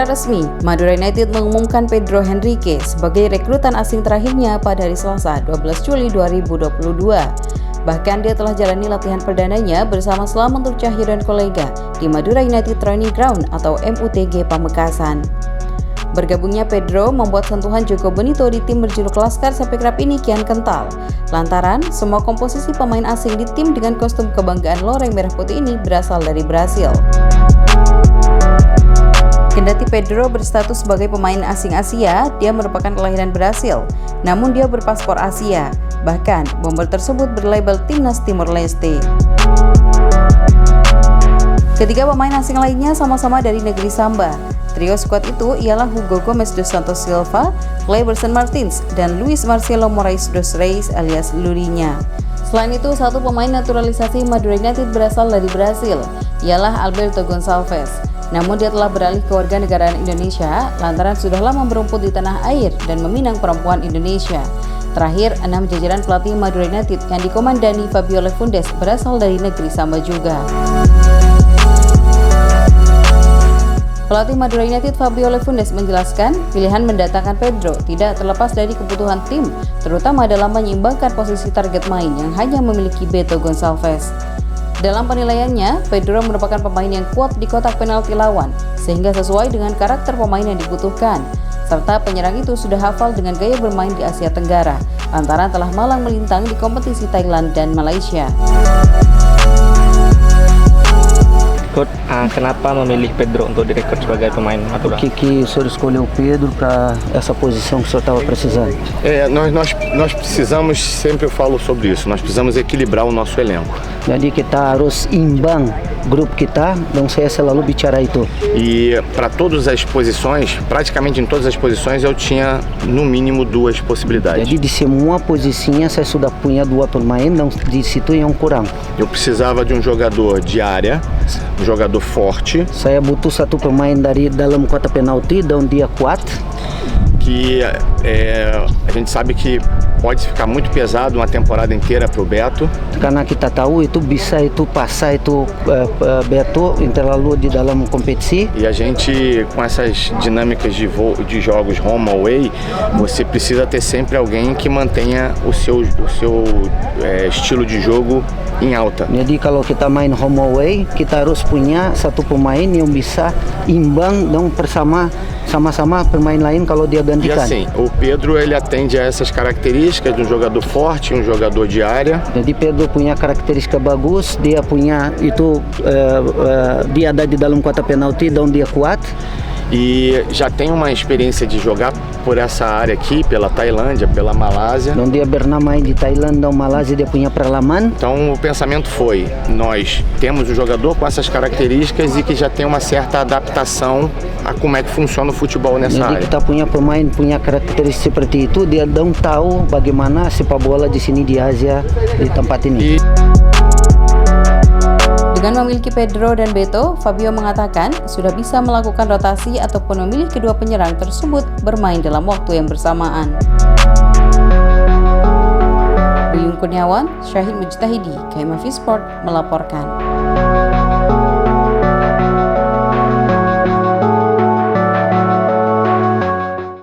Secara resmi, Madura United mengumumkan Pedro Henrique sebagai rekrutan asing terakhirnya pada hari Selasa 12 Juli 2022. Bahkan dia telah jalani latihan perdananya bersama Slamet Cahyo dan kolega di Madura United Training Ground atau MUTG Pamekasan. Bergabungnya Pedro membuat sentuhan Joko Bonito di tim berjuluk Laskar Sepekrap ini kian kental. Lantaran semua komposisi pemain asing di tim dengan kostum kebanggaan loreng merah putih ini berasal dari Brasil. Kendati Pedro berstatus sebagai pemain asing Asia, dia merupakan kelahiran Brasil. Namun dia berpaspor Asia. Bahkan, bomber tersebut berlabel Timnas Timor Leste. Ketiga pemain asing lainnya sama-sama dari negeri Samba. Trio skuad itu ialah Hugo Gomes dos Santos Silva, Clayberson Martins, dan Luis Marcelo Moraes dos Reis alias Lurinya. Selain itu, satu pemain naturalisasi Madura United berasal dari Brasil, ialah Alberto Gonçalves. Namun dia telah beralih ke warganegaraan Indonesia lantaran sudah lama berumput di tanah air dan meminang perempuan Indonesia. Terakhir, 6 jajaran pelatih Madura United yang dikomandani Fabio Lefundes berasal dari negeri Samba juga. Pelatih Madura United Fabio Lefundes menjelaskan pilihan mendatangkan Pedro tidak terlepas dari kebutuhan tim, terutama dalam menyeimbangkan posisi target main yang hanya memiliki Beto Gonçalves. Dalam penilaiannya, Pedro merupakan pemain yang kuat di kotak penalti lawan, sehingga sesuai dengan karakter pemain yang dibutuhkan. Serta penyerang itu sudah hafal dengan gaya bermain di Asia Tenggara, lantaran telah malang melintang di kompetisi Thailand dan Malaysia. Coach, kenapa memilih Pedro untuk direkrut sebagai pemain Madura? Por que o senhor escolheu o Pedro para essa posição que o senhor estava precisando? Nós precisamos, sempre eu falo sobre isso, nós precisamos equilibrar o nosso elenco. Jadi kita harus imbang grup kita, dan saya selalu bicara itu. E para todas as posições, praticamente em todas as posições, eu tinha no mínimo 2 possibilidades. Jadi di semua posisinya saya sudah punya 2 pemain, dan di situ yang kurang. Eu precisava de um jogador de área, um jogador forte. Saya butuh satu pemain dari dalam kotak penalti dan dia kuat. Que a gente sabe que pode ficar muito pesado uma temporada inteira para o Beto. Karena kita tahu itu bisa itu passar itu Beto terlalu di dalam kompetisi. E a gente com essas dinâmicas de jogos home away, você precisa ter sempre alguém que mantenha o seu estilo de jogo em alta. Jadi kalau kita main home away, kita harus punya satu pemain yang bisa imbang dan sama-sama pemain lain kalau dia gantikan. E assim, o Pedro ele atende a essas características de um jogador forte, um jogador de área. Jadi Pedro punya karakteristika bagus, dia punya itu dia ada di dalam kotak penalti dan dia kuat. E já tem uma experiência de jogar por essa área aqui, pela Tailândia, pela Malásia. Dan dia pernah main di Thailand dan Malaysia, dia punya pengalaman. Então o pensamento foi, nós temos um jogador com essas características e que já tem uma certa adaptação a como é que funciona o futebol nessa área. Jadi kita punya pemain punya karakteristik seperti itu, dia dong tahu bagaimana sepak bola di sini di Asia di tempat ini. Dengan memiliki Pedro dan Beto, Fabio mengatakan sudah bisa melakukan rotasi ataupun memilih kedua penyerang tersebut bermain dalam waktu yang bersamaan. Buyung Kurniawan, Syahid Mujtahidi, KMFI Sport melaporkan.